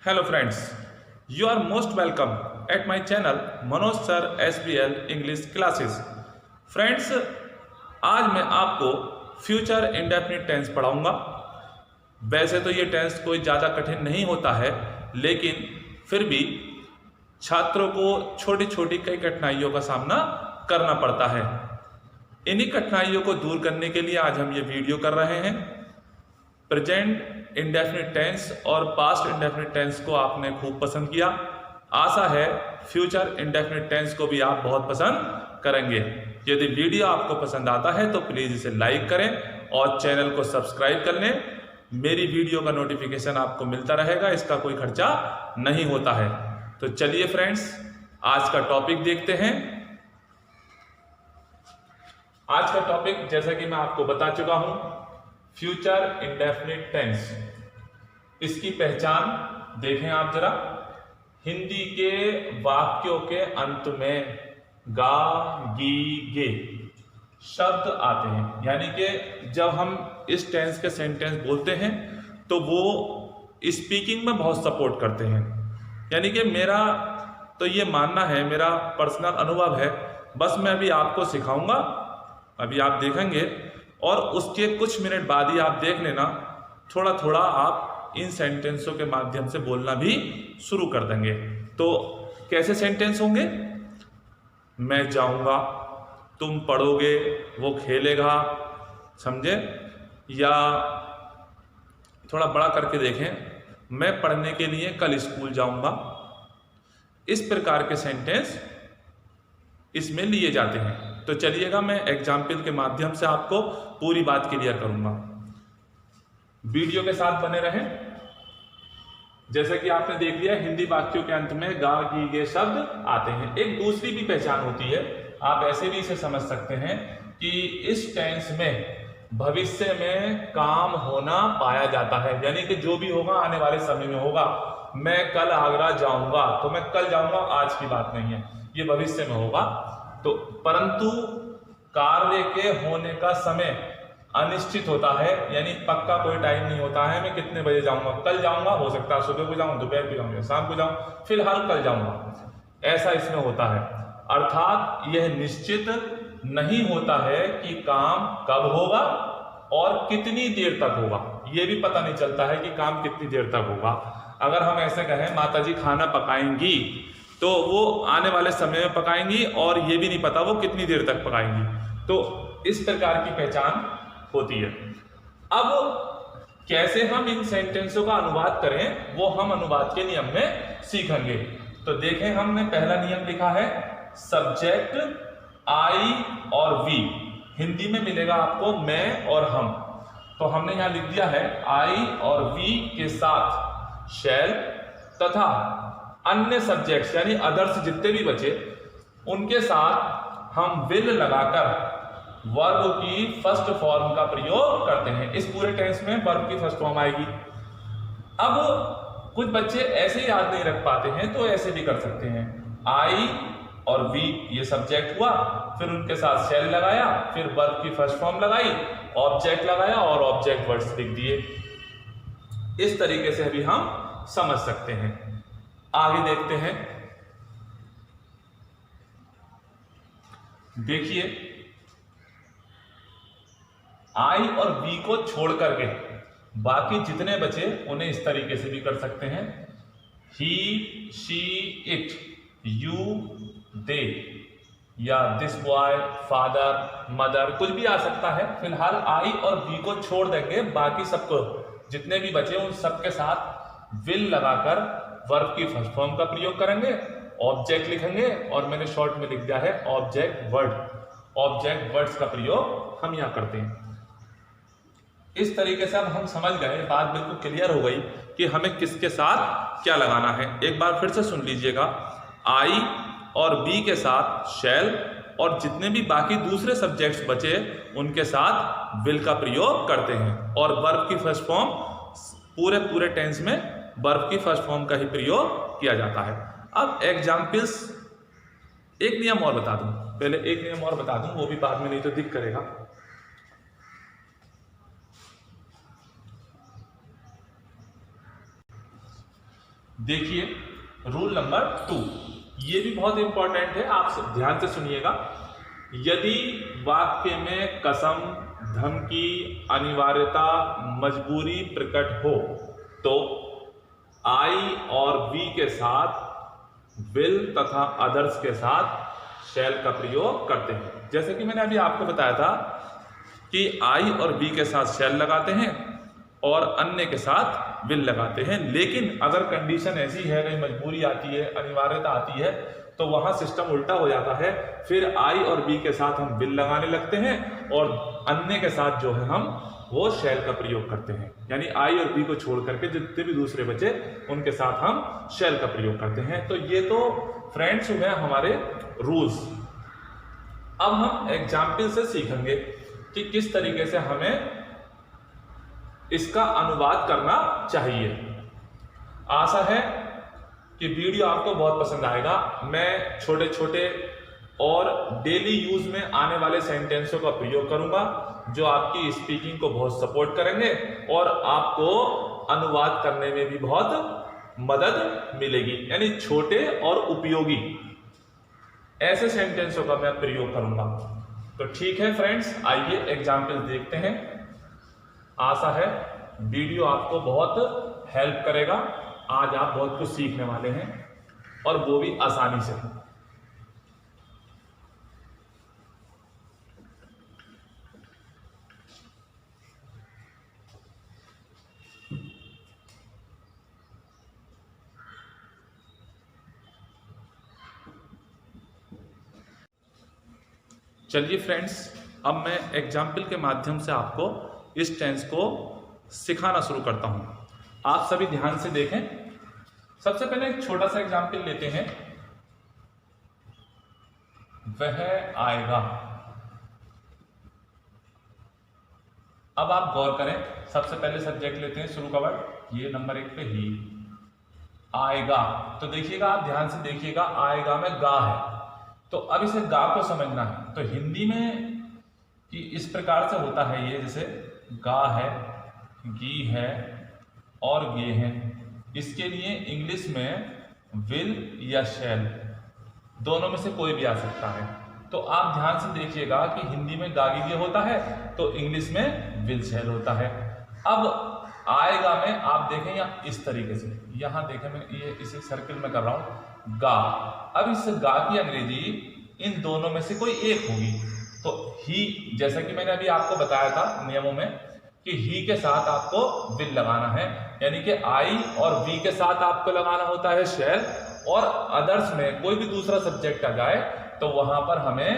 Hello friends, you are most welcome at my channel Manoj sir SBL English classes. Friends, आज मैं आपको future indefinite tense पढ़ाऊंगा। वैसे तो ये टेंस कोई ज़्यादा कठिन नहीं होता है, लेकिन फिर भी छात्रों को छोटी छोटी कई कठिनाइयों का सामना करना पड़ता है। इन्हीं कठिनाइयों को दूर करने के लिए आज हम ये वीडियो कर रहे हैं। प्रेजेंट इंडेफिनिट टेंस और पास्ट इंडेफिनिट टेंस को आपने खूब पसंद किया। आशा है फ्यूचर इंडेफिनिट टेंस को भी आप बहुत पसंद करेंगे। यदि वीडियो आपको पसंद आता है तो प्लीज़ इसे लाइक करें और चैनल को सब्सक्राइब कर लें। मेरी वीडियो का नोटिफिकेशन आपको मिलता रहेगा, इसका कोई खर्चा नहीं होता है। तो चलिए फ्रेंड्स, आज का टॉपिक देखते हैं। आज का टॉपिक जैसा कि मैं आपको बता चुका हूं, फ्यूचर इंडेफिनिट टेंस। इसकी पहचान देखें आप जरा। हिंदी के वाक्यों के अंत में गा गी गे शब्द आते हैं, यानी कि जब हम इस टेंस के सेंटेंस बोलते हैं तो वो स्पीकिंग में बहुत सपोर्ट करते हैं। यानी कि मेरा तो ये मानना है, मेरा पर्सनल अनुभव है, बस मैं अभी आपको सिखाऊंगा, अभी आप देखेंगे और उसके कुछ मिनट बाद ही आप देख लेना, थोड़ा थोड़ा आप इन सेंटेंसों के माध्यम से बोलना भी शुरू कर देंगे। तो कैसे सेंटेंस होंगे? मैं जाऊंगा, तुम पढ़ोगे, वो खेलेगा, समझे? या थोड़ा बड़ा करके देखें, मैं पढ़ने के लिए कल स्कूल जाऊंगा। इस प्रकार के सेंटेंस इसमें लिए जाते हैं। तो चलिएगा, मैं एग्जाम्पल के माध्यम से आपको पूरी बात क्लियर करूंगा। वीडियो के साथ बने रहें। जैसे कि आपने देख लिया, हिंदी वाक्यों के अंत में गा गी गे शब्द आते हैं। एक दूसरी भी पहचान होती है, आप ऐसे भी इसे समझ सकते हैं कि इस टेंस में भविष्य में काम होना पाया जाता है, यानी कि जो भी होगा आने वाले समय में होगा। मैं कल आगरा जाऊंगा, तो मैं कल जाऊंगा आज की बात नहीं है, ये भविष्य में होगा। तो परंतु कार्य के होने का समय अनिश्चित होता है, यानी पक्का कोई टाइम नहीं होता है। मैं कितने बजे जाऊंगा, कल जाऊंगा, हो सकता है सुबह को जाऊं, दोपहर को जाऊं, शाम को जाऊं, फिलहाल कल जाऊंगा, ऐसा इसमें होता है। अर्थात यह निश्चित नहीं होता है कि काम कब होगा और कितनी देर तक होगा। यह भी पता नहीं चलता है कि काम कितनी देर तक होगा। अगर हम ऐसे कहें माताजी खाना पकाएंगी, तो वो आने वाले समय में पकाएंगी और ये भी नहीं पता वो कितनी देर तक पकाएंगी। तो इस प्रकार की पहचान होती है। अब कैसे हम इन सेंटेंसों का अनुवाद करें, वो हम अनुवाद के नियम में सीखेंगे। तो देखें, हमने पहला नियम लिखा है सब्जेक्ट आई और वी। हिंदी में मिलेगा आपको मैं और हम। तो हमने यहां लिख दिया है आई और वी के साथ शैल तथा अन्य सब्जेक्ट्स यानी अदर्स जितने भी बचे उनके साथ हम विल लगाकर वर्ब की फर्स्ट फॉर्म का प्रयोग करते हैं। इस पूरे टेंस में वर्ब की फर्स्ट फॉर्म आएगी। अब कुछ बच्चे ऐसे याद नहीं रख पाते हैं, तो ऐसे भी कर सकते हैं। आई और वी ये सब्जेक्ट हुआ, फिर उनके साथ शैल लगाया, फिर वर्ब की फर्स्ट फॉर्म लगाई, ऑब्जेक्ट लगाया और ऑब्जेक्ट वर्ड्स लिख दिए। इस तरीके से भी हम समझ सकते हैं। आगे देखते हैं। देखिए, आई और बी को छोड़ करके बाकी जितने बचे उन्हें इस तरीके से भी कर सकते हैं। ही, शी, इट, यू, दे, या दिस बॉय, फादर, मदर, कुछ भी आ सकता है। फिलहाल आई और बी को छोड़ देंगे, बाकी सबको जितने भी बचे उन सबके साथ विल लगाकर वर्ब की फर्स्ट फॉर्म का प्रयोग करेंगे, ऑब्जेक्ट लिखेंगे और मैंने शॉर्ट में लिख दिया है ऑब्जेक्ट वर्ड। ऑब्जेक्ट वर्ड्स का प्रयोग हम यहां करते हैं। इस तरीके से अब हम समझ गए, बात बिल्कुल क्लियर हो गई कि हमें किसके साथ क्या लगाना है। एक बार फिर से सुन लीजिएगा। आई और बी के साथ शैल और जितने भी बाकी दूसरे सब्जेक्ट्स बचे उनके साथ विल का प्रयोग करते हैं, और वर्ब की फर्स्ट फॉर्म पूरे टेंस में वर्ब की फर्स्ट फॉर्म का ही प्रयोग किया जाता है। अब एग्जाम्पल्स, एक नियम और बता दूं, पहले एक नियम और बता दूं, वो भी बाद में नहीं तो दिख करेगा। देखिए रूल नंबर 2, ये भी बहुत इंपॉर्टेंट है, आप ध्यान से सुनिएगा। यदि वाक्य में कसम, धमकी, अनिवार्यता, मजबूरी प्रकट हो तो आई और वी के साथ विल तथा अदर्स के साथ शैल का प्रयोग करते हैं। जैसे कि मैंने अभी आपको बताया था कि आई और वी के साथ शैल लगाते हैं और अन्य के साथ विल लगाते हैं, लेकिन अगर कंडीशन ऐसी है, कहीं मजबूरी आती है, अनिवार्यता आती है, तो वहां सिस्टम उल्टा हो जाता है। फिर आई और बी के साथ हम विल लगाने लगते हैं और अन्य के साथ जो है हम वो शैल का प्रयोग करते हैं। यानी आई और बी को छोड़ करके जितने भी दूसरे बचे उनके साथ हम शैल का प्रयोग करते हैं। तो ये तो फ्रेंड्स हुए हमारे रूल्स। अब हम एग्जाम्पल से सीखेंगे कि किस तरीके से हमें इसका अनुवाद करना चाहिए। आशा है कि वीडियो आपको बहुत पसंद आएगा। मैं छोटे छोटे और डेली यूज में आने वाले सेंटेंसों का प्रयोग करूंगा जो आपकी स्पीकिंग को बहुत सपोर्ट करेंगे और आपको अनुवाद करने में भी बहुत मदद मिलेगी। यानी छोटे और उपयोगी ऐसे सेंटेंसों का मैं प्रयोग करूंगा। तो ठीक है फ्रेंड्स, आइए एग्जाम्पल देखते हैं। आशा है वीडियो आपको बहुत हेल्प करेगा। आज आप बहुत कुछ सीखने वाले हैं और वो भी आसानी से। चलिए फ्रेंड्स, अब मैं एग्जाम्पल के माध्यम से आपको इस टेंस को सिखाना शुरू करता हूं। आप सभी ध्यान से देखें। सबसे पहले एक छोटा सा एग्जाम्पल लेते हैं। वह आएगा। अब आप गौर करें, सबसे पहले सब्जेक्ट लेते हैं, शुरू का वर्ड, ये नंबर 1 पे ही आएगा। तो देखिएगा, आप ध्यान से देखिएगा, आएगा में गा है। तो अब इसे गा को समझना है। तो हिंदी में कि इस प्रकार से होता है ये, जैसे गा है, गी है और गे है। इसके लिए इंग्लिश में विल या शैल दोनों में से कोई भी आ सकता है। तो आप ध्यान से देखिएगा कि हिंदी में गागी गे होता है तो इंग्लिश में विल शैल होता है। अब आएगा में आप देखें या इस तरीके से, यहां देखें, मैं ये इसे सर्किल में कर रहा हूं, गा। अब इस गा की अंग्रेजी इन दोनों में से कोई एक होगी। तो ही, जैसा कि मैंने अभी आपको बताया था नियमों में कि ही के साथ आपको विल लगाना है, यानी कि आई और वी के साथ आपको लगाना होता है शैल, और अदर्स में कोई भी दूसरा सब्जेक्ट आ जाए तो वहां पर हमें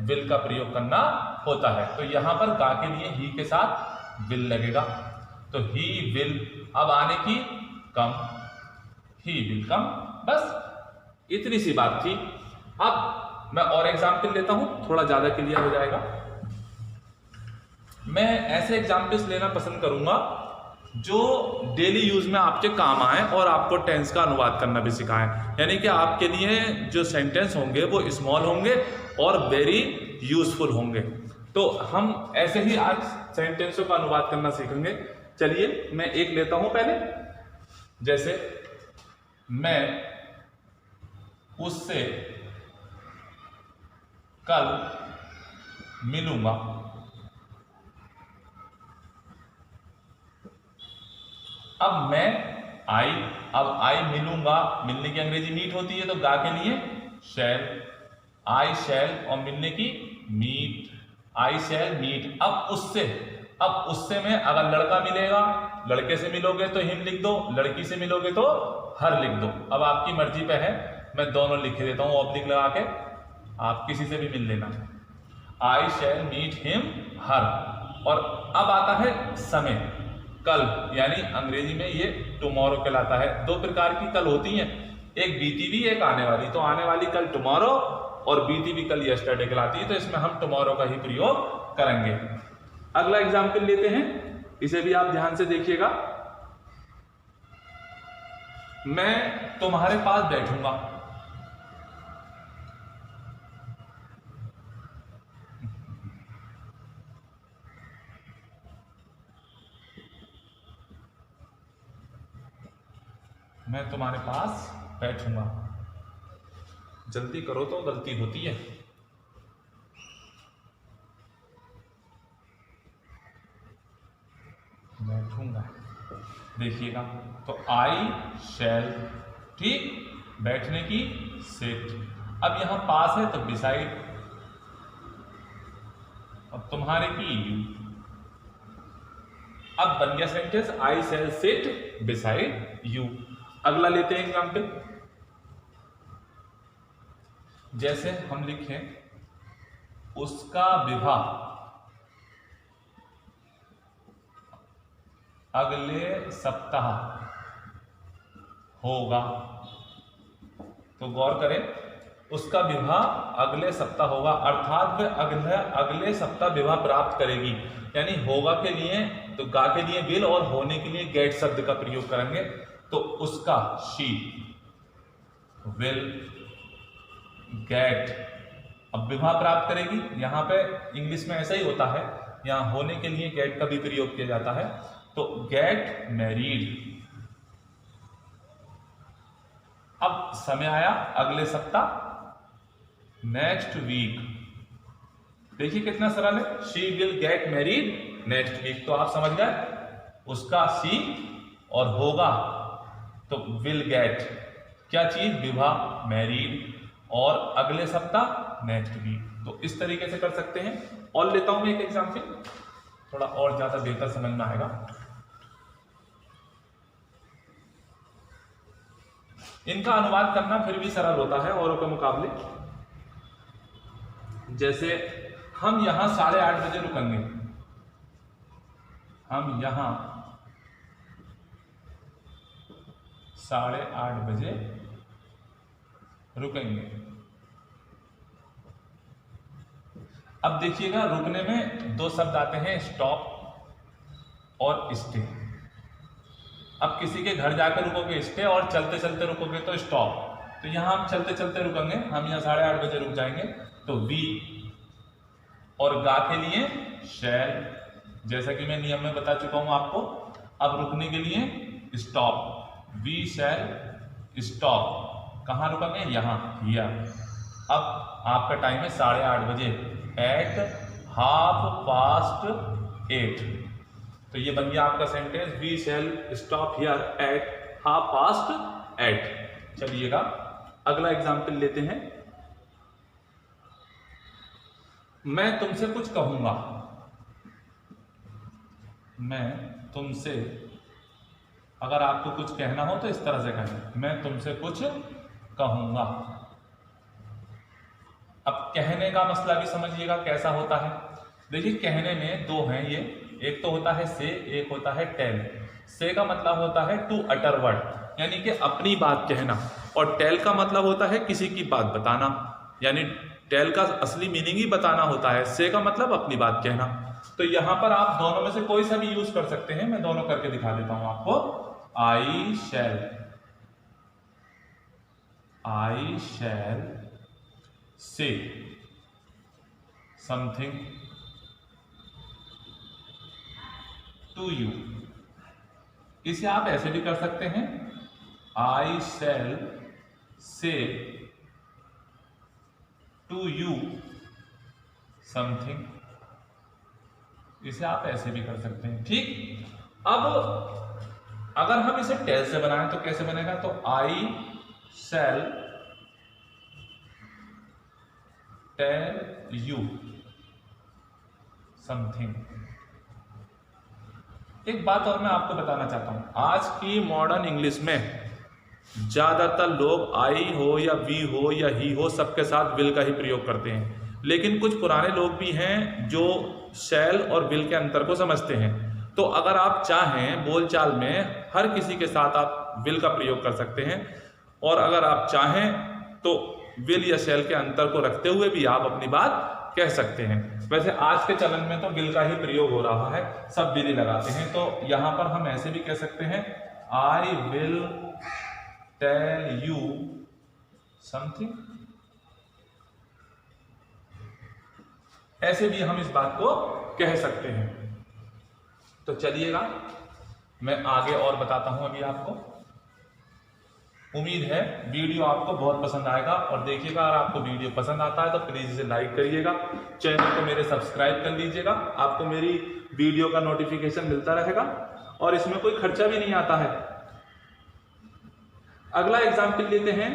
विल का प्रयोग करना होता है। तो यहां पर गा के लिए ही के साथ विल लगेगा। तो ही विल, अब आने की कम, ही विल कम, बस इतनी सी बात थी। अब मैं और एग्जाम्पल लेता हूं, थोड़ा ज्यादा क्लियर हो जाएगा। मैं ऐसे एग्जाम्पल्स लेना पसंद करूंगा जो डेली यूज में आपके काम आए और आपको टेंस का अनुवाद करना भी सिखाएं। यानी कि आपके लिए जो सेंटेंस होंगे वो स्मॉल होंगे और वेरी यूजफुल होंगे। तो हम ऐसे ही आज सेंटेंसों का अनुवाद करना सीखेंगे। चलिए मैं एक लेता हूं पहले, जैसे मैं उससे कल मिलूंगा। अब मैं आई, अब आई मिलूंगा, मिलने की अंग्रेजी मीट होती है तो गा के लिए शैल, आई शैल, और मिलने की मीट, आई शैल मीट। अब उससे में अगर लड़का मिलेगा, लड़के से मिलोगे तो हिम लिख दो, लड़की से मिलोगे तो हर लिख दो। अब आपकी मर्जी पे है, मैं दोनों लिख देता हूं ऑब्लिक लगा के, आप किसी से भी मिल लेना। आई शैल मीट हिम हर। और अब आता है समय, कल, यानी अंग्रेजी में ये टुमारो कहलाता है। दो प्रकार की कल होती हैं, एक बीती हुई, एक आने वाली। तो आने वाली कल टुमारो और बीती हुई कल यस्टरडे कहलाती है। तो इसमें हम टुमारो का ही प्रयोग करेंगे। अगला एग्जाम्पल लेते हैं, इसे भी आप ध्यान से देखिएगा। मैं तुम्हारे पास बैठूंगा। मैं तुम्हारे पास बैठूंगा। जल्दी करो तो गलती होती है। बैठूंगा, देखिएगा तो आई शैल, ठीक, बैठने की सिट। अब यहां पास है तो बिसाइड, अब तुम्हारे की यू। अब बन गया sentence I shall sit beside you. अगला लेते हैं एग्जाम्पल। जैसे हम लिखें उसका विवाह अगले सप्ताह होगा। तो गौर करें, उसका विवाह अगले सप्ताह होगा, अर्थात वह अगले सप्ताह विवाह प्राप्त करेगी। यानी होगा के लिए तो गा के लिए विल और होने के लिए गेट शब्द का प्रयोग करेंगे। तो उसका शी विल गेट, अब विवाह प्राप्त करेगी। यहां पे इंग्लिश में ऐसा ही होता है, यहां होने के लिए गेट का भी प्रयोग किया जाता है। तो गेट मैरिड। अब समय आया अगले सप्ताह, नेक्स्ट वीक। देखिए कितना सरल है, she will get married next week. तो आप समझ गए, उसका शी और होगा तो विल गेट क्या चीज, विवाह, मैरिड, और अगले सप्ताह नेक्स्ट वीक। तो इस तरीके से कर सकते हैं। और लेता हूं मैं एक एग्जाम्पल, थोड़ा और ज्यादा बेहतर समझ में आएगा। इनका अनुवाद करना फिर भी सरल होता है औरों के मुकाबले। जैसे हम यहां 8:30 बजे रुकेंगे, हम यहां 8:30 बजे रुकेंगे। अब देखिएगा रुकने में दो शब्द आते हैं, स्टॉप और स्टे। अब किसी के घर जाकर रुकोगे स्टे, और चलते चलते रुकोगे तो स्टॉप। तो यहां हम चलते चलते रुकेंगे, हम यहां 8:30 बजे रुक जाएंगे तो वी, और गा के लिए शैल, जैसा कि मैं नियम में बता चुका हूं आपको। अब रुकने के लिए स्टॉप, वी शैल स्टॉप। कहां रुकेंगे, यहां, हियर। अब आपका टाइम है 8:30 बजे, एट 8:30। तो ये बन गया आपका sentence, we shall stop here at 8:30। चलिएगा अगला एग्जाम्पल लेते हैं। मैं तुमसे कुछ कहूंगा, मैं तुमसे, अगर आपको कुछ कहना हो तो इस तरह से कहें, मैं तुमसे कुछ कहूंगा। अब कहने का मसला भी समझिएगा कैसा होता है। देखिए कहने में दो हैं ये, एक तो होता है से, एक होता है टेल। से का मतलब होता है टू अटर वर्ड, यानी कि अपनी बात कहना, और टेल का मतलब होता है किसी की बात बताना। यानी टेल का असली मीनिंग ही बताना होता है, से का मतलब अपनी बात कहना। तो यहां पर आप दोनों में से कोई सा भी यूज कर सकते हैं, मैं दोनों करके दिखा देता हूं आपको। आई शैल से समथिंग टू यू। इसे आप ऐसे भी कर सकते हैं, आई शैल से टू यू समथिंग। इसे आप ऐसे भी कर सकते हैं, ठीक। अब अगर हम इसे टेल से बनाएं तो कैसे बनेगा, तो आई शैल टेल यू समथिंग। एक बात और मैं आपको बताना चाहता हूं, आज की मॉडर्न इंग्लिश में ज्यादातर लोग आई हो या वी हो या ही हो, सबके साथ विल का ही प्रयोग करते हैं। लेकिन कुछ पुराने लोग भी हैं जो शैल और विल के अंतर को समझते हैं। तो अगर आप चाहें बोलचाल में हर किसी के साथ आप विल का प्रयोग कर सकते हैं, और अगर आप चाहें तो विल या शैल के अंतर को रखते हुए भी आप अपनी बात कह सकते हैं। वैसे आज के चलन में तो विल का ही प्रयोग हो रहा है, सब विल ही लगाते हैं। तो यहां पर हम ऐसे भी कह सकते हैं, I will tell you something. ऐसे भी हम इस बात को कह सकते हैं। तो चलिएगा मैं आगे और बताता हूं अभी आपको। उम्मीद है वीडियो आपको बहुत पसंद आएगा, और देखिएगा अगर आपको वीडियो पसंद आता है तो प्लीज़ इसे लाइक करिएगा, चैनल को मेरे सब्सक्राइब कर लीजिएगा, आपको मेरी वीडियो का नोटिफिकेशन मिलता रहेगा और इसमें कोई खर्चा भी नहीं आता है। अगला एग्जाम्पल लेते हैं।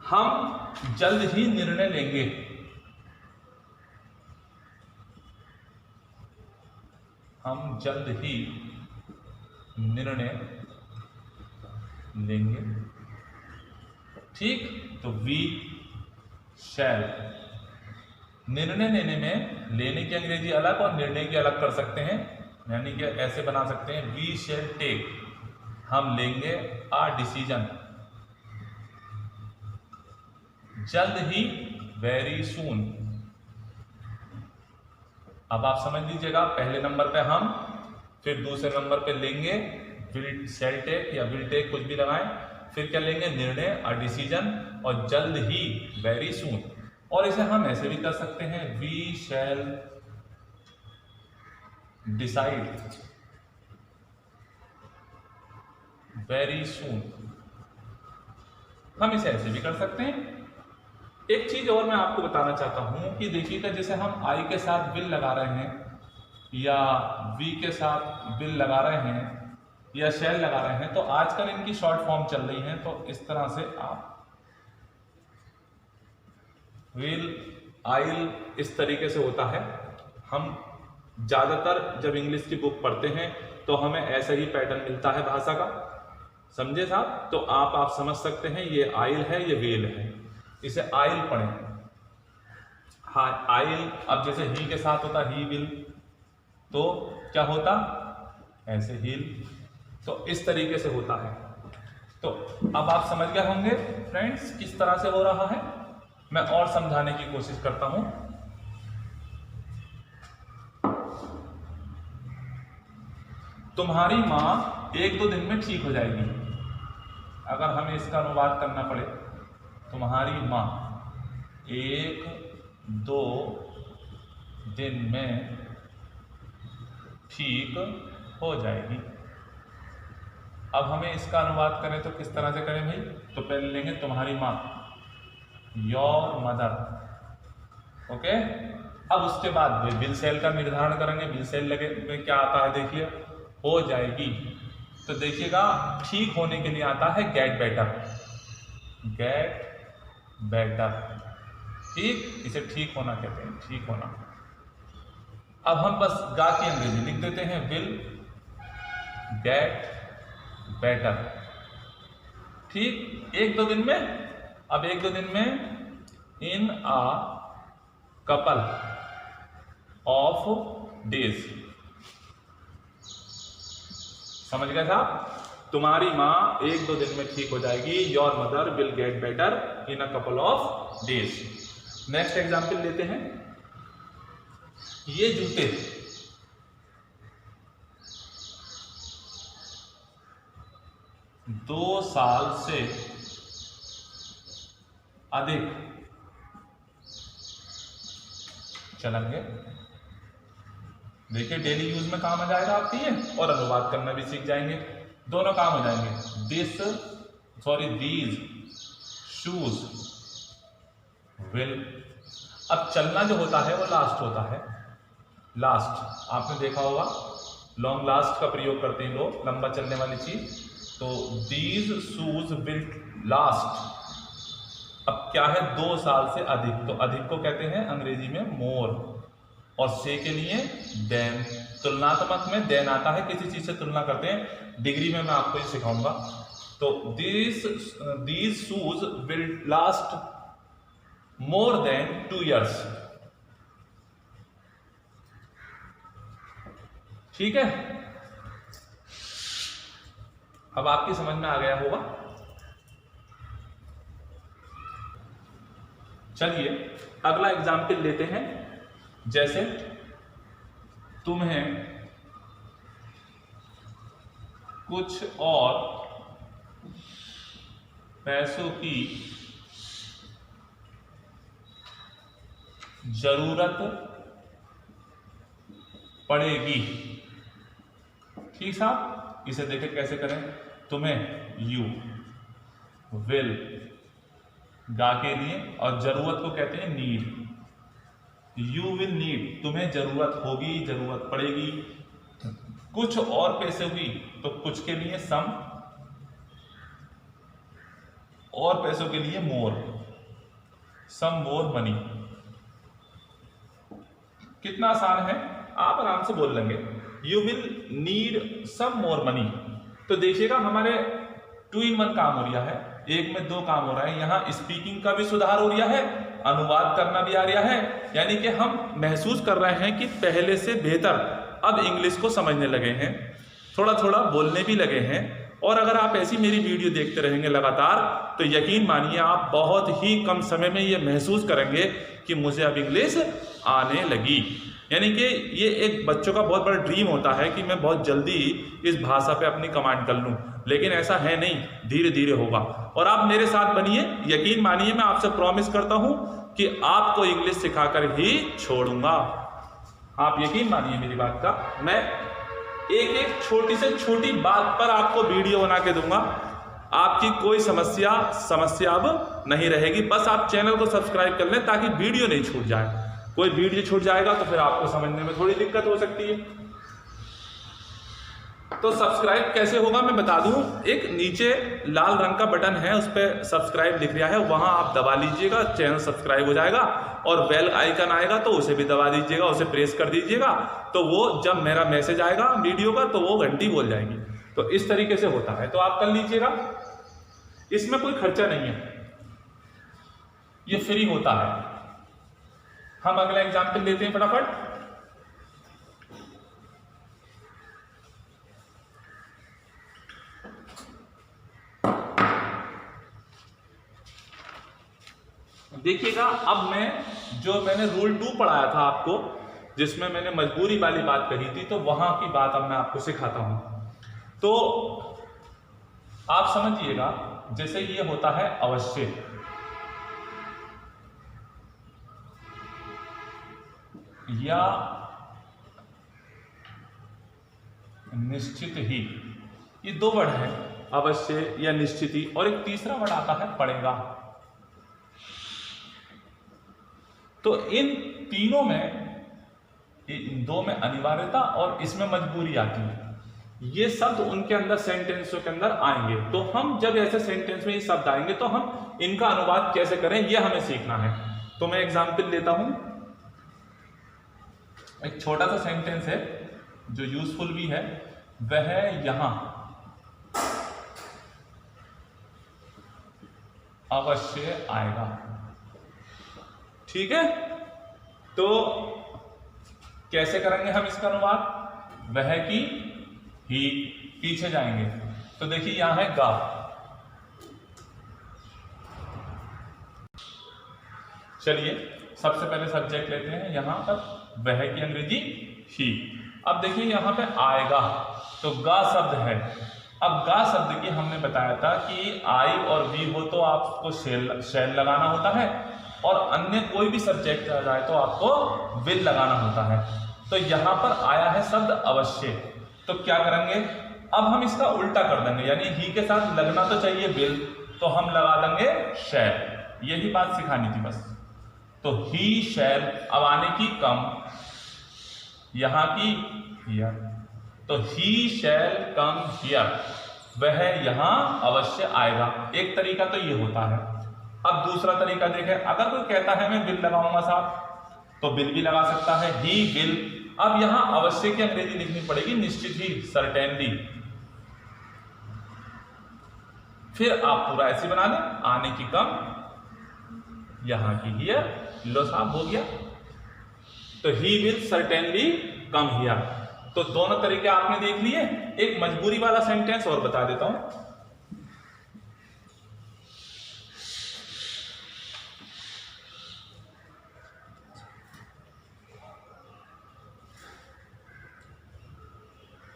हम जल्द ही निर्णय लेंगे। हम जल्द ही निर्णय लेंगे। ठीक, तो वी शैल। निर्णय लेने में लेने की अंग्रेजी अलग और निर्णय की अलग कर सकते हैं, यानी कि ऐसे बना सकते हैं वी शैल टेक, हम लेंगे आ डिसीजन जल्द ही, वेरी सून। अब आप समझ लीजिएगा, पहले नंबर पे हम, फिर दूसरे नंबर पे लेंगे विल शैल टेक या विल टेक, कुछ भी लगाएं, फिर क्या लेंगे निर्णय अ डिसीजन, और जल्द ही वेरी सून। और इसे हम ऐसे भी कर सकते हैं we shall decide very soon, हम इसे ऐसे भी कर सकते हैं। एक चीज और मैं आपको बताना चाहता हूं कि देखिएगा, जैसे हम आई के साथ विल लगा रहे हैं या वी के साथ विल लगा रहे हैं या शैल लगा रहे हैं, तो आजकल इनकी शॉर्ट फॉर्म चल रही है, तो इस तरह से आप विल, आइल, इस तरीके से होता है। हम ज्यादातर जब इंग्लिश की बुक पढ़ते हैं तो हमें ऐसा ही पैटर्न मिलता है भाषा का, समझे साहब? तो आप समझ सकते हैं ये आइल है, ये विल है, इसे आइल पढ़ें। हाँ, आइल, अब जैसे ही के साथ होता ही विल, तो क्या होता ऐसे हील, तो इस तरीके से होता है। तो अब आप समझ गए होंगे फ्रेंड्स किस तरह से हो रहा है। मैं और समझाने की कोशिश करता हूं। तुम्हारी मां 1-2 दिन में ठीक हो जाएगी। अगर हमें इसका अनुवाद करना पड़े, तुम्हारी मां 1-2 दिन में ठीक हो जाएगी। अब हमें इसका अनुवाद करें तो किस तरह से करें भाई? तो पहले लेंगे तुम्हारी माँ, योर मदर, ओके। अब उसके बाद विल सेल का निर्धारण करेंगे। विल सेल लगे में क्या आता है देखिए, हो जाएगी, तो देखिएगा ठीक होने के लिए आता है गेट बेटर, गेट बेटर, ठीक, इसे ठीक होना कहते हैं, ठीक होना। अब हम बस गा की अंग्रेजी लिख देते हैं, विल गेट बेटर, ठीक, 1-2 दिन में। अब 1-2 दिन में इन अ कपल ऑफ डेज, समझ गए साहब? तुम्हारी माँ 1-2 दिन में ठीक हो जाएगी, your mother will get better in a couple of days. Next example लेते हैं। ये जूते 2 साल से अधिक चलेंगे। देखिए डेली यूज में काम आ जाएगा आपके ये, और अनुवाद करना भी सीख जाएंगे, दोनों काम हो जाएंगे। These shoes will. अब चलना जो होता है वो लास्ट होता है, लास्ट आपने देखा होगा, लॉन्ग लास्ट का प्रयोग करते हैं लोग, लंबा चलने वाली चीज। तो दीज शूज विल लास्ट। अब क्या है, 2 साल से अधिक, तो अधिक को कहते हैं अंग्रेजी में मोर, और से के लिए देन। तुलनात्मक में देन आता है, किसी चीज से तुलना करते हैं, डिग्री में मैं आपको ये सिखाऊंगा। तो these shoes will last more than 2 years, ठीक है। अब आपकी समझ में आ गया होगा। चलिए अगला एग्जाम्पल लेते हैं। जैसे तुम्हें कुछ और पैसों की जरूरत पड़ेगी, ठीक साहब, इसे देखे कैसे करें। तुम्हें यू विल गा के लिए, और जरूरत को कहते हैं नीड। यू विल नीड, तुम्हें जरूरत होगी, जरूरत पड़ेगी। कुछ और पैसे हुई तो कुछ के लिए सम, और पैसों के लिए मोर, सम मोर मनी। कितना आसान है, आप आराम से बोल लेंगे। You will need some more money. तो देखिएगा हमारे 2 in 1 काम हो रहा है, एक में 2 काम हो रहा है। यहाँ स्पीकिंग का भी सुधार हो रहा है, अनुवाद करना भी आ रहा है, यानी कि हम महसूस कर रहे हैं कि पहले से बेहतर अब इंग्लिश को समझने लगे हैं, थोड़ा थोड़ा बोलने भी लगे हैं। और अगर आप ऐसी मेरी वीडियो देखते रहेंगे लगातार, तो यकीन मानिए आप बहुत ही कम समय में ये महसूस करेंगे कि मुझे अब इंग्लिश आने लगी। यानी कि ये एक बच्चों का बहुत बड़ा ड्रीम होता है कि मैं बहुत जल्दी इस भाषा पे अपनी कमांड कर लूँ, लेकिन ऐसा है नहीं, धीरे धीरे होगा। और आप मेरे साथ बनिए, यकीन मानिए मैं आपसे प्रॉमिस करता हूँ कि आपको इंग्लिश सिखाकर ही छोड़ूंगा। आप यकीन मानिए मेरी बात का, मैं एक एक छोटी से छोटी बात पर आपको वीडियो बना के दूंगा। आपकी कोई समस्या अब नहीं रहेगी। बस आप चैनल को सब्सक्राइब कर लें ताकि वीडियो नहीं छूट जाए। कोई वीडियो छूट जाएगा तो फिर आपको समझने में थोड़ी दिक्कत हो सकती है। तो सब्सक्राइब कैसे होगा मैं बता दूं। एक नीचे लाल रंग का बटन है, उस पर सब्सक्राइब लिख रहा है, वहां आप दबा लीजिएगा, चैनल सब्सक्राइब हो जाएगा। और बेल आइकन आएगा तो उसे भी दबा दीजिएगा, उसे प्रेस कर दीजिएगा, तो वो जब मेरा मैसेज आएगा वीडियो का तो वो घंटी बोल जाएगी। तो इस तरीके से होता है, तो आप कर लीजिएगा। इसमें कोई खर्चा नहीं है, ये फ्री होता है। हम अगला एग्जाम्पल लेते हैं फटाफट। देखिएगा, अब मैंने रूल 2 पढ़ाया था आपको, जिसमें मैंने मजबूरी वाली बात कही थी, तो वहां की बात अब मैं आपको सिखाता हूं। तो आप समझिएगा, जैसे ये होता है अवश्य, या निश्चित ही, ये 2 वर्ड हैं, अवश्य या निश्चित ही। और एक तीसरा वर्ड आता है पड़ेगा। तो इन तीनों में, इन 2 में अनिवार्यता और इसमें मजबूरी आती है। ये शब्द उनके अंदर सेंटेंसों के अंदर आएंगे, तो हम जब ऐसे सेंटेंस में ये शब्द आएंगे तो हम इनका अनुवाद कैसे करें ये हमें सीखना है। तो मैं एग्जाम्पल लेता हूं। एक छोटा सा सेंटेंस है जो यूजफुल भी है, वह यहां अवश्य आएगा। ठीक है, तो कैसे करेंगे हम इसका अनुवाद। वह की ही, पीछे जाएंगे तो देखिए यहां है गा, चलिए सबसे पहले सब्जेक्ट लेते हैं यहां पर, वह की अंग्रेजी ही। अब देखिए यहां पे आएगा, तो गा शब्द है। अब गा शब्द की हमने बताया था कि आई और वी हो तो आपको शैल लगाना होता है, और अन्य कोई भी सब्जेक्ट आ जाए तो आपको विल लगाना होता है। तो यहां पर आया है शब्द अवश्य, तो क्या करेंगे, अब हम इसका उल्टा कर देंगे, यानी ही के साथ लगना तो चाहिए विल, तो हम लगा देंगे शैल। यही बात सिखानी थी बस। तो ही शैल, अब आने की कम, यहां की हियर, तो ही शैल कम हियर, वह यहां अवश्य आएगा। एक तरीका तो ये होता है। अब दूसरा तरीका देखें, अगर कोई कहता है मैं विल लगाऊंगा साहब, तो विल भी लगा सकता है, ही विल। अब यहां अवश्य की अंग्रेजी लिखनी पड़ेगी निश्चित ही, सर्टेनली। फिर आप पूरा ऐसे बना दें, आने की कम, यहां की हियर, लो साहब हो गया। तो he will certainly come here. तो दोनों तरीके आपने देख लिए। एक मजबूरी वाला सेंटेंस और बता देता हूं।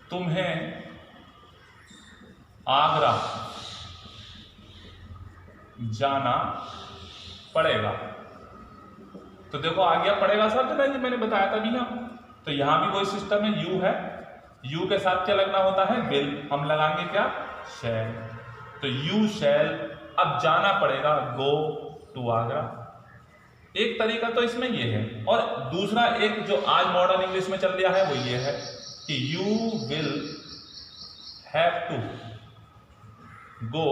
तुम्हें आगरा जाना पड़ेगा। तो देखो आ गया पड़ेगा शब्द, मैंने बताया था भी ना। तो यहां भी वही सिस्टम है, यू है, यू के साथ क्या लगना होता है, विल, हम लगाएंगे क्या, शैल। तो यू शैल, अब जाना पड़ेगा, गो टू आगरा। एक तरीका तो इसमें ये है, और दूसरा एक जो आज मॉडर्न इंग्लिश में चल रहा है वो ये है कि you will have to go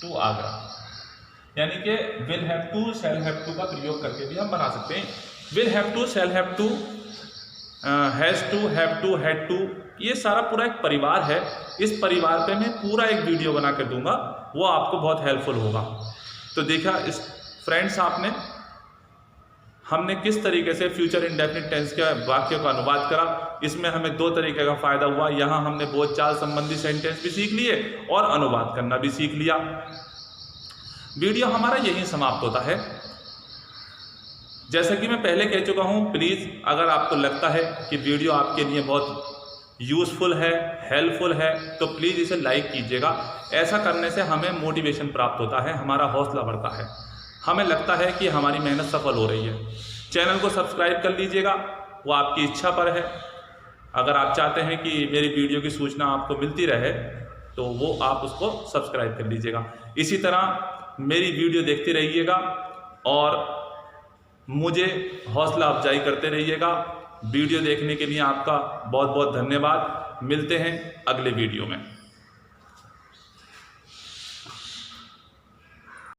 to Agra, यानी कि will have to, shall have to का प्रयोग करके भी हम बना सकते हैं। Will have to, shall have to, has to, have to, had to, ये सारा पूरा एक परिवार है। इस परिवार पे मैं पूरा एक वीडियो बना कर दूंगा, वो आपको बहुत हेल्पफुल होगा। तो देखा इस फ्रेंड्स, हमने किस तरीके से फ्यूचर इंडेफिनिट टेंस के वाक्य का अनुवाद करा। इसमें हमें दो तरीके का फायदा हुआ। यहाँ हमने बोलचाल संबंधी सेंटेंस भी सीख लिए और अनुवाद करना भी सीख लिया। वीडियो हमारा यहीं समाप्त होता है। जैसा कि मैं पहले कह चुका हूँ, प्लीज़ अगर आपको लगता है कि वीडियो आपके लिए बहुत यूज़फुल है, हेल्पफुल है, तो प्लीज़ इसे लाइक कीजिएगा। ऐसा करने से हमें मोटिवेशन प्राप्त होता है, हमारा हौसला बढ़ता है, हमें लगता है कि हमारी मेहनत सफल हो रही है। चैनल को सब्सक्राइब कर लीजिएगा, वो आपकी इच्छा पर है। अगर आप चाहते हैं कि मेरी वीडियो की सूचना आपको मिलती रहे तो वो आप उसको सब्सक्राइब कर लीजिएगा। इसी तरह मेरी वीडियो देखते रहिएगा और मुझे हौसला अफजाई करते रहिएगा। वीडियो देखने के लिए आपका बहुत बहुत धन्यवाद। मिलते हैं अगले वीडियो में।